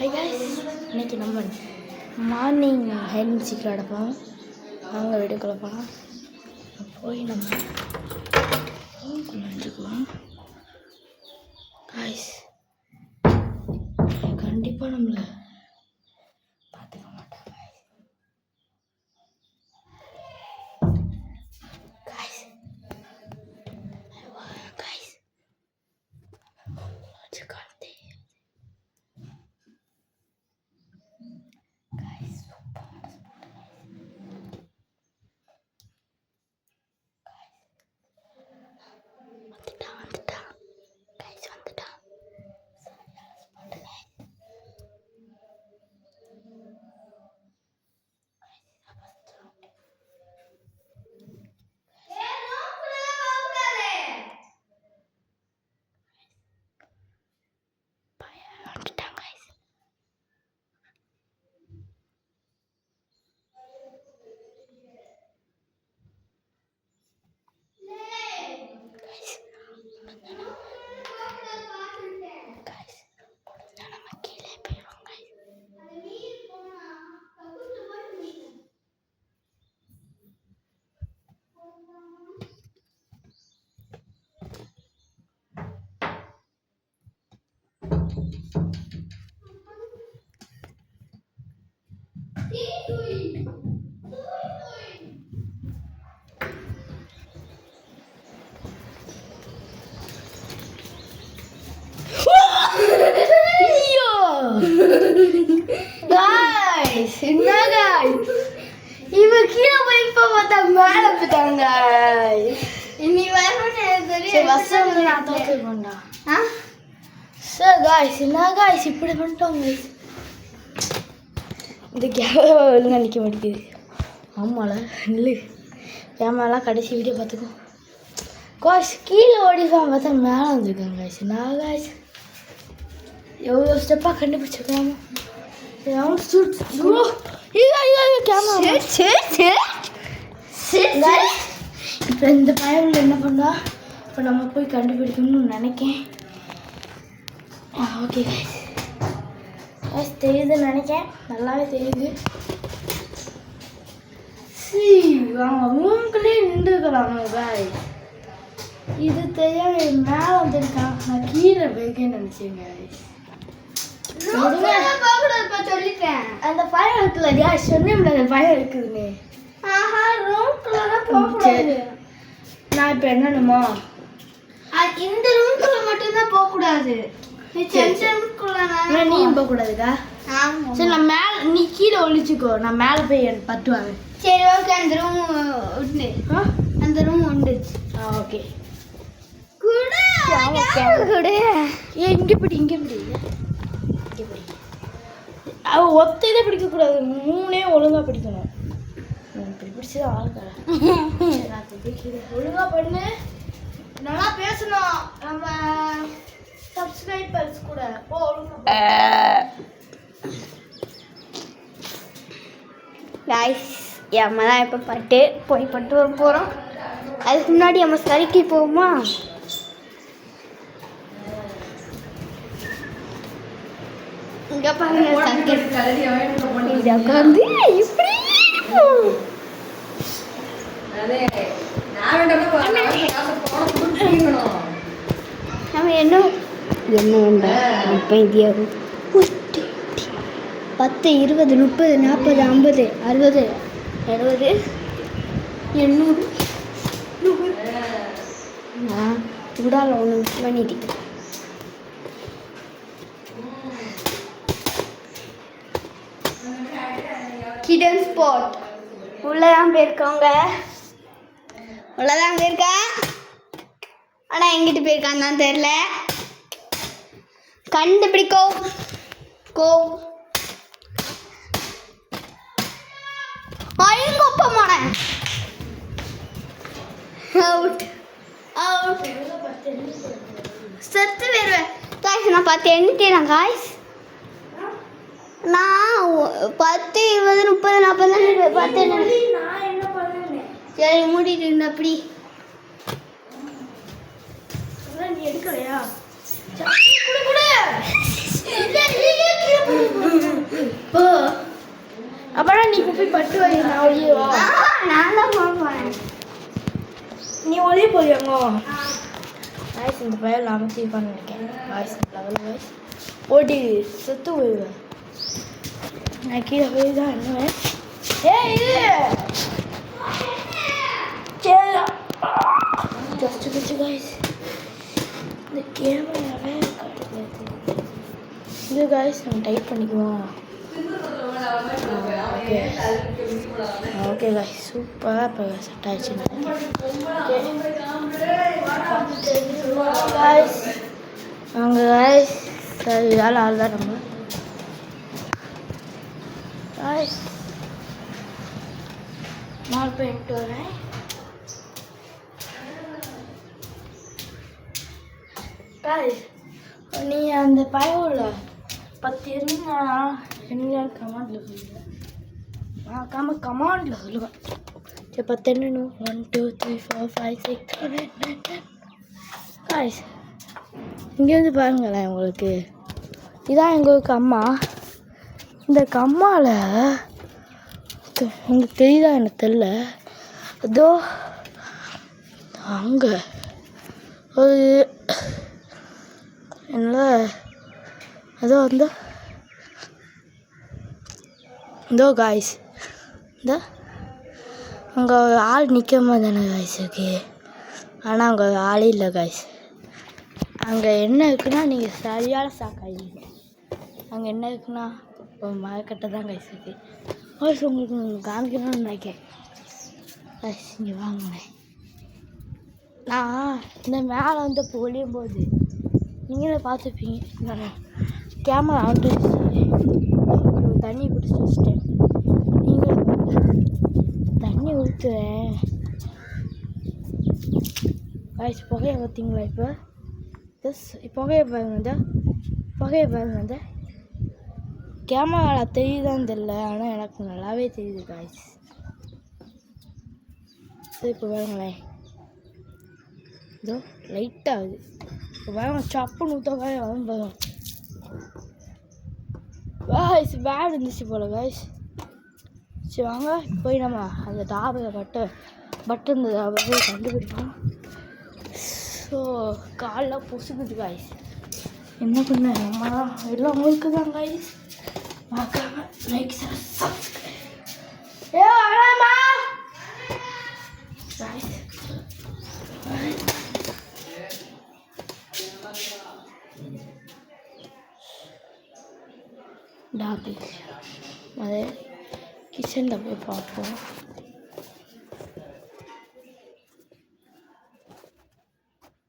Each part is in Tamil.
ஹை கைஸ், இன்னைக்கு நம்ம மார்னிங் ஹைட் அண்ட் சீக் விளையாடப்போம். வாங்க வீடியோக்குள்ள போகலாம். போய் நம்ம வச்சுக்குவோம். கைஸ் கண்டிப்பாக நம்மளை பார்த்துக்க மாட்டாங்க. என்ன guys, இவன் கீழே போய் இப்போ பார்த்தா மேலே போயிட்டாங்க. இனி வரணும் நான் தோத்துக்கோண்டா. சார் காய்ஸ், என்ன காய்ஸ் இப்படி பண்ணிட்டோம் காய்ஸ். இந்த கேமரா நிற்க மாட்டேங்குது. ஆமால இல்லை, கேமராலாம் கடைசி வீடியோ பார்த்துக்கோ காய்ஸ். கீழே ஓடிதான் பார்த்தா மேலே வந்துருக்காங்க காய்ஸ். நான் காய்ஸ் எவ்வளோ ஸ்டெப்பாக கண்டுபிடிச்சிருக்காம இப்போ இந்த பயவில் என்ன பண்ணா, இப்போ நம்ம போய் கண்டுபிடிக்கணும்னு நினைக்கேன். ஓகே கைஸ், தெரியுதுன்னு நினைக்கேன், நல்லாவே தெரியுது. அவங்க ரூம்குள்ளே நின்றுக்கலாம் கைஸ். இது தெரியாம மேலே வந்துருக்கான், நான் கீழே போய்க்கேன்னு நினச்சேன் கைஸ். சொல்லிட்டேன் அந்த பயம் இருக்குல்ல, யார் சொன்னேன் அந்த பயம் இருக்குதுன்னு. நான் இப்போ என்னணுமா, இந்த ரூம்குள்ள மட்டும்தான் போகக்கூடாது, நீயும் போகக்கூடாதுக்கா. சரி நான் மேலே, நீ கீழே ஒழிச்சுக்கோ, நான் மேலே போய் பத்துவாங்க. சரி ஓகே, அந்த ரூம் உண்டு, அந்த ரூம் உண்டுச்சு. ஓகே இங்கே பிடி, இங்கே பிடி, அவ ஒத்த இதை பிடிக்கக்கூடாது, மூணே ஒழுங்காக பிடிக்கணும். இப்படி பிடிச்சதான் ஆளுக்கார ஒழுங்காக பண்ணு, நல்லா பேசணும் நம்ம சப்ஸ்கிரைபர்ஸ் கூட. கைஸ், நம்ம தான் இப்போ பட்டு வர போகிறோம். அதுக்கு முன்னாடி நம்ம சரிக்கு போவோமா? இங்க பாருங்க, உட்காந்து இப்படி நம்ம என்ன வேண்டா. இப்போ இந்தியாவும் 10, 20, 30, 40, 50, 60, 70, 800 நான் உடால ஒன்று மிஸ் பண்ணிட்டேன். கிடன் ஸ்பாட் உள்ளதான் போயிருக்கவங்க, உள்ளதான் போயிருக்கா. ஆனால் எங்கிட்டு போயிருக்கான்னு தான் தெரியல. கண்டுபிடிக்கோ அழுங்கொப்பமான அவுட் அவுட் செத்து வேறுவேன் காய்ஸ். நான் 10 எண்ணிட்டேன் காய்ஸ். நான் 10, 20, 30, 40 சரி மூடிட்டு இருந்த அப்படி நீ எடுக்கலையா? வேணா நீ போய் பட்டு வை, நான் ஒளியே வா. நான் தான் போகிறேன். நீ ஒளியே போறியாங்க? வாய்ஸ் இந்த பையன் அமைச்சிருப்பான்னு நினைக்கிறேன். வாய்ஸ் லெவல் வாய்ஸ் ஓடி செத்து போயிடுவேன். நான் கீழே போய் தான் என்னவேன். இது ஜஸ்ட் வச்சு காய்ஸ் இந்த கேமராவே இது காய்ஸ் நம்ம டைப் பண்ணிக்குவோம். ஓகே ஓகே காய்ஸ் சூப்பராக இப்போ செட் ஆயிடுச்சு. காய்ஸ் அங்கே காய்ஸ் சரி வேலை ஆள்தான் நம்ம காய்ஸ் மால் போயிட்டு வரேன். காய்ஸ் நீ அந்த பயவுல 10 இருந்தா என்ன கமாண்டில் சொல்லுவேன். நான் கமாண்டில் சொல்லுவேன். சரி 10 எண்ணணும். 1 2 3 4 5 6 7 8 9 10. காய்ஸ் இங்கே வந்து பாருங்களேன், உங்களுக்கு இதான் எங்களுக்கு அம்மா. இந்த கம்மாவில் உங்களுக்கு தெரியுதா எனக்கு தெரியல. அதோ அங்கே ஒரு என்ன அதோ வந்து இதோ காய்ஸ் இந்த அங்கே ஒரு ஆள் நிற்காம தானே காய்ஸ் இருக்கு. ஆனால் அங்கே ஒரு ஆளே இல்லை காய்ஸ். அங்கே என்ன இருக்குன்னா நீங்கள் சரியான சாக்காயிங்க. அங்கே என்ன இருக்குன்னா ஒரு மரக்கட்டை தான் காய்ஸ் இருக்குது. காய்ஸ் உங்களுக்கு காமிக்கணும்னு நினைக்கிறேன். காய்ஸ் இங்கே வாங்கினேன். நான் இந்த மேலே வந்து இப்போ ஒளியும் போது நீங்களே பார்த்துப்பீங்க. நான் கேமரா வந்து தண்ணி பிடிச்சி வச்சிட்டேன். நீங்களே தண்ணி ஊற்றுவேன். காய்ஸ் புகையை பார்த்தீங்களா? இப்போ புகையை பாருங்க, புகையை பாருங்க. கேமராவில் தெரியுதான்னு தெரியல, ஆனால் எனக்கு நல்லாவே தெரியுது காய்ஸ். சரி இப்போ பாருங்களேன், இதோ லைட்டாகுது. இப்போ பாருங்க சப்புன்னு ஊற்றக்காய வரும் பாருங்க. காய்ஸ் பேட் இருந்துச்சு போல் காய்ஸ். சரி வாங்க போய் நம்ம அந்த டாபில் பட்டு இந்த போய் கண்டுபிடிப்போம். ஸோ காலெலாம் பொசுக்குது காய்ஸ். என்ன பண்ண நம்ம எல்லாம் உங்களுக்கு தான் காய்ஸ். மறக்காம லைக் சப்ஸ்கிரைப். வேணாமா காய்ஸ். டாபி அது கிச்சனில் போய் பார்ப்போம்.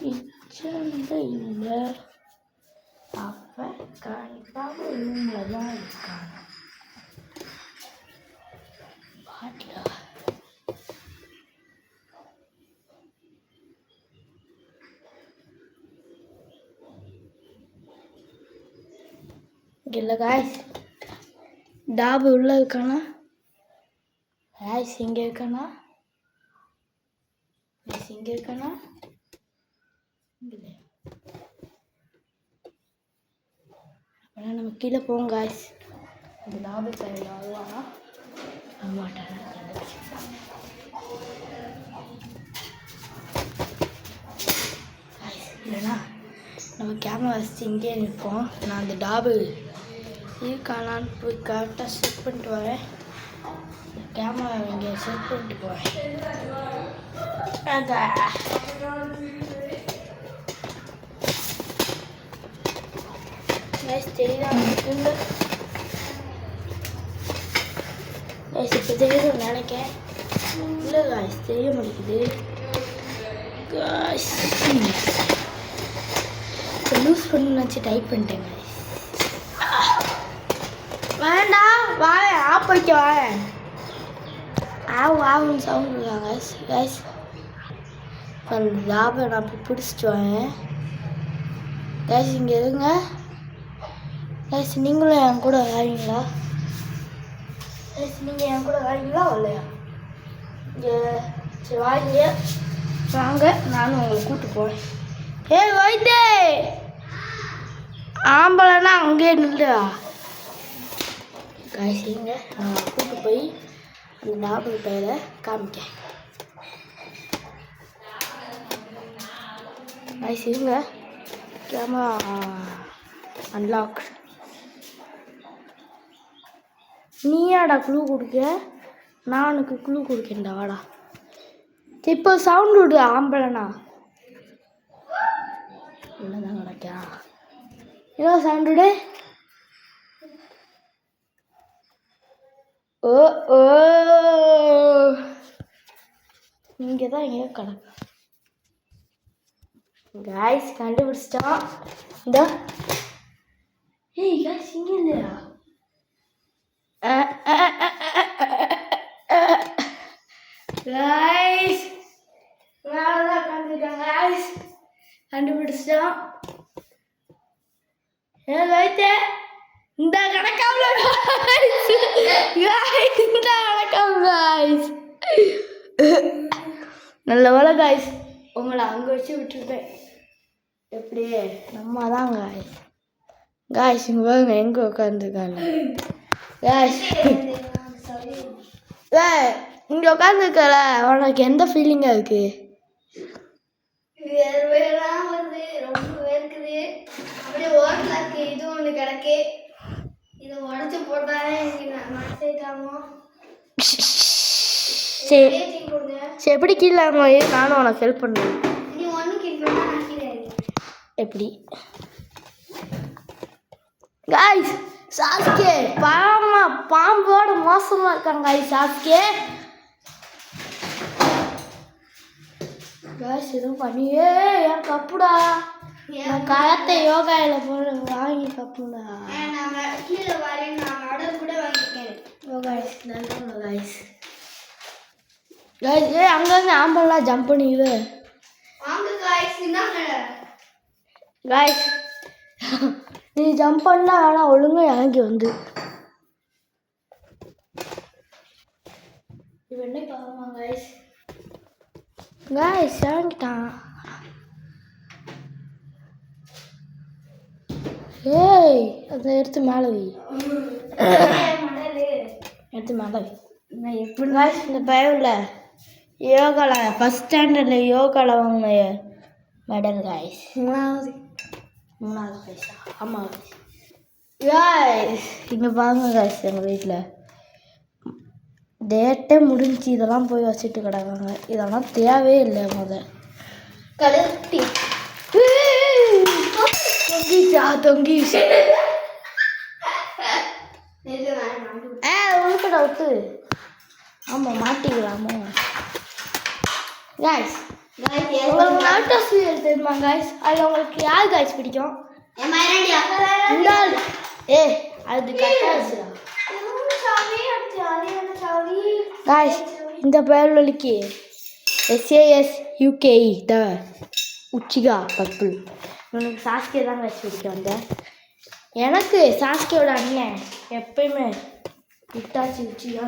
கிச்சனில் இல்லை, அப்போ கண்டிப்பாக ரூமில் தான் இருக்காங்க. பாட்டிலா இல்லை காய்ஸ். டாபு உள்ளே இருக்கானா? காய்ஸ் இங்கே இருக்கானா? காய்ஸ் இங்கே இருக்கானா? இல்லை. அப்படின்னா நம்ம கீழே போவோம் காய்ஸ். அந்த டாபு சைடில் வருவானா மாட்டானா இல்லைனா நம்ம கேமரா வச்சு இங்கே நிற்போம். நான் அந்த டாபு இருக்கானான்னு போய் கரெக்டாக செட் பண்ணிட்டு வரேன். கேமரா இங்கே செட் பண்ணிட்டு போகிறேன். தெரியுதா இல்லை? இப்போ தெரியுதுன்னு நினைக்கிறேன். இல்லை காய்ஸ் தெரிய மாட்டேங்குது. காய்ஸ் இப்போ லூஸ் பண்ணணும்னு வச்சு டைப் பண்ணிட்டேன் காய்ஸ். வேண்டாம் வாங்க ஆப் வைக்க வாங்க. ஆவுன்னு சவுண்ட் இருக்காங்க காய்ஸ். காய்ஸ் அந்த லாபை நான் போய் பிடிச்சிட்டு வாங்க காய்ஸ். இங்கே இருங்க காய்ஸ். நீங்களும் என் கூட வரீங்களா காய்ஸ்? நீங்கள் என் கூட வரீங்களா வரலையா? இங்கே சரி வாங்க வாங்க, நானும் உங்களை கூப்பிட்டு போகிறேன். வைத்தே ஆம்பளைன்னா அங்கேயே நில்லுடா காய்ச்சிங்க நான் கூப்பிட்டு போய் அந்த டாபுக்கு பெயரை காமிக்கேன். காய்ச்சிங்க கேமரா அன்லாக். நீயாடா குழு கொடுக்க, நான் உனக்கு குழு கொடுக்கேன்டா வாடா. இப்போ சவுண்ட் விடு ஆம்பளைண்ணா. என்னதான் நடக்கா ஏதோ சவுண்ட் விடு. ஓ ஓ இங்கே தான் எங்கேயோ கிடக்கு. காய்ஸ் கண்டுபிடிச்சிட்டான். இந்த ஏய் காய்ஸ் இங்கே இல்லையா? காய்ஸ் மேலதான் உட்காந்துருக்காங்க. காய்ஸ் கண்டுபிடிச்சிட்டான். ஏன் வைத்தே இந்த கணக்காமல இந்த கணக்காம காய்ஸ். நல்ல வேலை காய்ஸ், உங்களை அங்கே வச்சு விட்டுருப்பேன். எப்படி நம்ம தான் காய்ஸ். காய்ஸ் இங்கே பாருங்க எங்கே உட்காந்துருக்காங்க காய்ஸ். இங்கே உட்காந்துருக்கல, உனக்கு எந்த ஃபீலிங்காக இருக்கு? வேர்வையெல்லாம் வருது, ரொம்ப வேர்க்குது. அப்படியே ஓட்டலாக்கு இது ஒன்று கிடக்கு, இதை உடச்சி போட்டாலே எனக்கு மனசாமோ. சரி சரி எப்படி கீழே நானும் உனக்கு ஹெல்ப் பண்ணுறேன். நீ ஒன்றும் கீழே நான் கீழே எப்படி காய்ஸ் சாஸ்கே பாம்போட மோசமாக இருக்காங்க காய்ஸ். சாஸ்கே காய்ஸ் எதுவும் பண்ணியே என் கப்புடா. நான் கயத்தை யோகாவில் போட வாங்கி கப்புடா. நான் கீழே வரேன், நான் ஆர்டர் கூட வாங்கியிருக்கேன். காய்ஸ் நல்ல காய்ஸ். காய்ஸ் அங்கங்கே ஆம்பல்லாம் ஜம்ப் பண்ணிக்குது. வாங்க காய்ஸ் இந்தாங்க. காய்ஸ் நீ ஜம்ப் பண்ணா ஆனால் ஒழுங்காக இறங்கி வந்து இப்போ என்ன பார்க்கலாம் காய்ஸ். காய்ஸ் இறங்கிட்டான். ஏய் அதை எடுத்து மேலே வை, எடுத்து மேலே வை. நான் எப்படி காய்ஸ் இந்த பயவில் யோகாவில் ஃபஸ்ட் ஸ்டாண்டர்டில் யோகாவில் வாங்கின மெடல் காய்ஸ். மூணாவது பைசா. ஆமாம் காய்ஸ் இங்கே பாருங்க காய்ஸ், எங்கள் வீட்டில் டேட்டே முடிஞ்சு இதெல்லாம் போய் வச்சுட்டு கிடக்காங்க. இதெல்லாம் தேவையே இல்லை. கழுத்தி தொங்கிச்சா உனக்கு டவுட்டு. ஆமாம் மாட்டிக்கலாமோ காய்ஸ். உங்களுக்கு நாட்டோ சீரியல் தெரியுமா காய்ஸ்? அதில் உங்களுக்கு யார் காய்ஸ் பிடிக்கும்? ஏ அது கட்டாச்சு காய்ஸ். இந்த பேரொலிக்கு SASUKE த உச்சிகா பர்பிள். உனக்கு சாஸ்கே தான் காய்ஸ் பிடிக்கும். அந்த எனக்கு சாஸ்கேயோட அண்ணன் எப்பயுமே இட்டாச்சி உச்சிகா.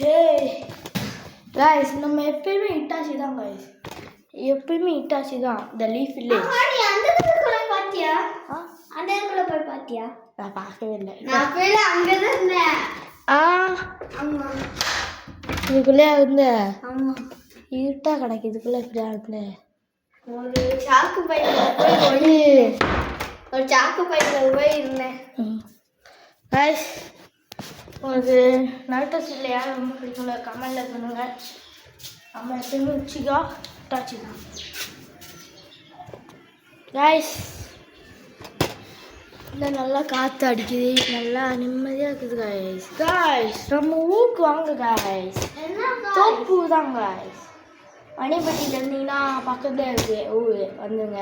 ஹே காய்ஸ் நம்ம எப்பயுமே இட்டாச்சி தான் காய்ஸ், எப்பயுமே இட்டாச்சி தான். இந்த லீஃப் வில்லேஜ். பாத்தியா? அந்த இடத்துல போய் பாத்தியா? நான் பார்க்கவே இல்லை. நான் போய் அங்கே தான் இருந்தேன். ஆமாம் இதுக்குள்ளே வந்து ஆமாம் இருட்டாக கிடக்கு. இதுக்குள்ளே இப்படியா இருக்குல்ல. ஒரு சாக்கு பைக்கில் போய் ஒரு சாக்கு பைக்கில் போய் இருந்தேன். காய்ஸ் உங்களுக்கு நாட்டோ சீரியல் யார் ரொம்ப பிடிக்கும்ல கமெண்டில் பண்ணுங்கள். நம்ம எப்பயுமே உச்சிகா இட்டாச்சி தான் காய்ஸ். இல்லை நல்லா காற்று அடிக்குது, நல்லா நிம்மதியாக இருக்குது காய்ஸ். காய்ஸ் நம்ம ஊருக்கு வாங்க காய்ஸ். தோப்பு தான் காய்ஸ். மணிப்பட்டியில் இருந்தீங்கன்னா பக்கத்துலேயே இருக்கு ஊர் வந்துங்க.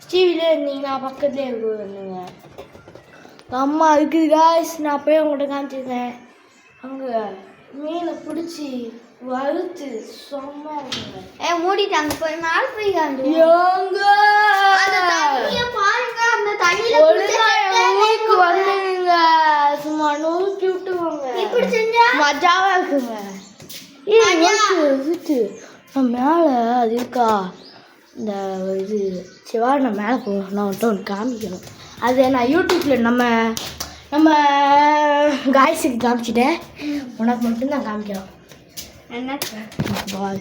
ஸ்டீவிலே இருந்தீங்கன்னா பக்கத்துலேயே இருக்கு ஊர் வந்துங்க. அம்மா இருக்குது காய்ஸ். நான் போய் உங்கள்கிட்ட காமிச்சிருக்கேன். அங்கே மீனை பிடிச்சி வறுத்து செம்ம இருக்குங்க. மூடிட்டாங்க. போய் மேலே போய் காமிச்சு பாருங்க. அந்த தண்ணியில ஊருக்கு வந்துங்க சும்மா நூற்றி விட்டுவாங்க. இப்படி செஞ்சா மஜாவா இருக்குங்க. விட்டு நான் மேலே அது இருக்கா இந்த இது சிவா. நான் மேலே போகணும், நான் வந்துட்டு ஒன்று காமிக்கணும். அது நான் யூடியூப்பில் நம்ம நம்ம காய்ஸுக்கு காமிச்சிட்டேன், உனக்கு மட்டும் தான் காமிக்கலாம். என்ன பால்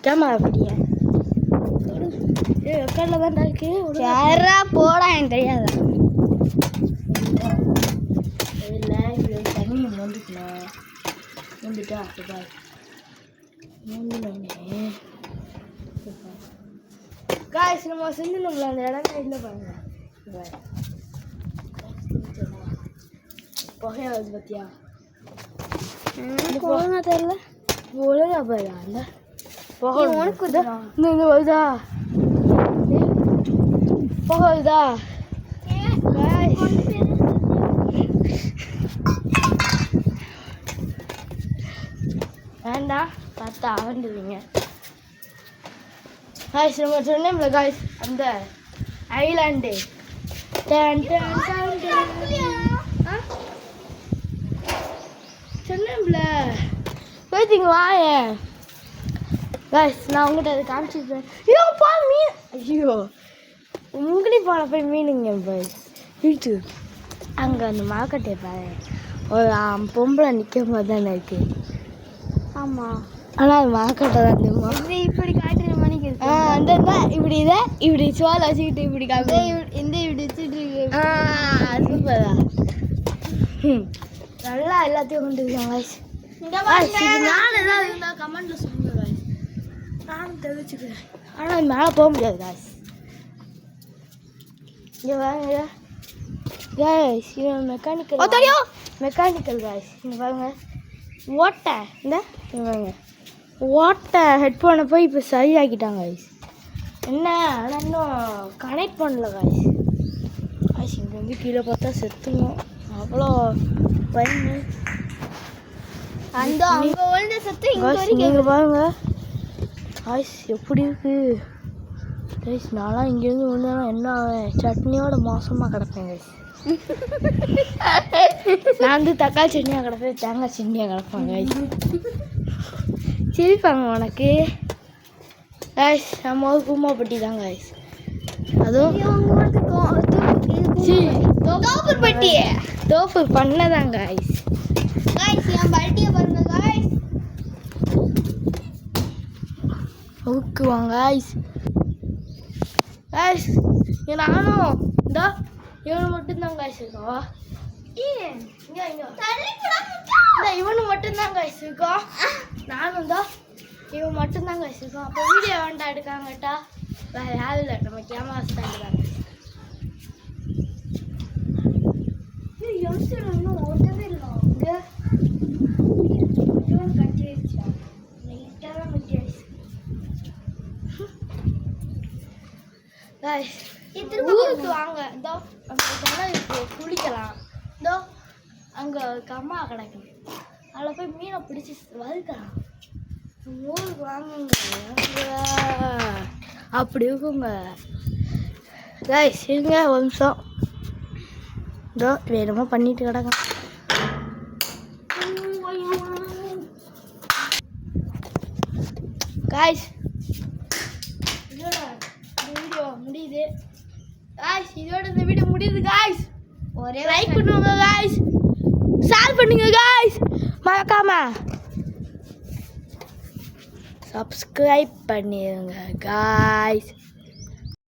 கேமரா பிடிங்க. வெக்காட்டில் தான் இருக்கு. யாரா போடா எனக்கு தெரியாதா. இதில் இப்படி தண்ணி மொண்டுக்கணும். மொண்டுட்டா பால் மொண்டுனே காய்ஸ் நம்ம சிந்தணும்ல அந்த இடம் இல்லை பாருங்க. புகையாவது பத்தியா ஒழுங்கா தெரியல. ஒழுங்கா பாரு அந்த புகை உனக்கு இந்த வருதா புகை வருதா. வேண்டாம் பார்த்தா அவண்டுவீங்க. காய்ஸ் நம்ம சொன்னோம்ல காய்ஸ் அந்த ஐலாண்டு சொன்னேன்ல போய்த்திங்க வாயேன். காய்ஸ் நான் உங்கள்கிட்ட அதை காமிச்சிருப்பேன். ஐயோ பா மீன். ஐயோ உங்களையும் போன போய் மீனுங்க போய் இழுத்து அங்கே அந்த மார்க்கெட்டை பாரு ஒரு பொம்பளை நிற்கும் போது தானே இருக்கு. ஆமாம், ஆனால் அது மார்க்கெட்டை தான் தெரியுமா. இப்படி காட்டுற மணிக்கு இருக்கு. அந்த இப்படி இதை இப்படி சோலை வச்சுக்கிட்டு இப்படி காமி இந்த இப்படி வச்சுட்டு இருக்கு. சூப்பரா நல்லா எல்லாத்தையும் கொண்டு இருக்காங்க காய்ஸ். நான் ஏதாவது இருந்தால் கமெண்ட்டில் சொல்லுங்க காய்ஸ், நானும் தெரிவிச்சுக்கிறேன். ஆனால் மேலே போக முடியாது காய்ஸ். இங்கே வாங்க காய்ஸ், இவன் மெக்கானிக்கல் காய்ஸ். இங்கே பாருங்க ஓட்டை இந்த இங்கே பாருங்க ஓட்டை ஹெட்ஃபோனை போய் இப்போ சரியாக்கிட்டாங்க காய்ஸ். என்ன ஆனால் இன்னும் கனெக்ட் பண்ணல காய்ஸ். காய்ஸ் இங்கே வந்து கீழே பார்த்தா செத்துணும், அவ்வளோ பயந்து. அந்த அங்கே விழுந்த சத்தம் இங்கே வரைக்கும் நீங்கள் பாருங்க காய்ஸ் எப்படி இருக்கு காய்ஸ். நான்லாம் இங்கேருந்து விழுந்தேன்னா என்ன ஆவேன், சட்னியோட மோசமாக கிடப்பேன் காய்ஸ். நான் வந்து தக்காளி சட்னியாக கிடப்பேன், தேங்காய் சட்னியாக கிடப்பேன் காய்ஸ். சிரிப்பாங்க உனக்கு காய்ஸ். நம்ம ஒரு கூமாப்பட்டி தான் காய்ஸ். அதுவும் தோப்புப்பட்டி தோப்பு பண்ணதான் காய்ஸ். காய்ஸ் என் பல்ட்டியை பாருங்க காய்ஸ். ஊக்குவாங்க காய்ஸ். காய்ஸ் நானும் இந்த இவனு மட்டும்தான் காய்ஸ் இருக்கோம். இங்கே இந்த இவனு மட்டும்தான் காய்ஸ் இருக்கோம். நானும் தான் இவன் மட்டும்தான் காய்ஸ் இருக்கோம். அப்போ வீடியோ வேண்டாம் எடுக்காங்கட்டா வேறு யாரும் இல்லை, நம்ம கேமரா ஸ்டாண்டு தான். இன்னும் ஓட்டவே இல்லை இங்கே கட்டி வச்சா லைட்டாக தான் கட்டி ஆயிடுச்சு காய்ஸ். ஊருக்கு வாங்க, இதோ அங்கே ஜனம் இருக்கு, குளிக்கலாம். இதோ அங்கே அம்மா கிடக்கு, அதில் போய் மீனை பிடிச்சி வறுக்கலாம். ஊருக்கு வாங்குங்க, அப்படி இருக்குங்க காய்ஸ். இருங்க ஒரு நிமிஷம், இதோ வேணுமோ பண்ணிட்டு கிடக்க. காய்ஸ் இதோட இந்த வீடியோ முடியுது காய்ஸ். இதோட இந்த வீடியோ முடியுது காய்ஸ். ஒரே லைக் பண்ணுங்க காய்ஸ், ஷேர் பண்ணுங்க காய்ஸ், மறக்காம சப்ஸ்கிரைப் பண்ணிடுங்க காய்ஸ்.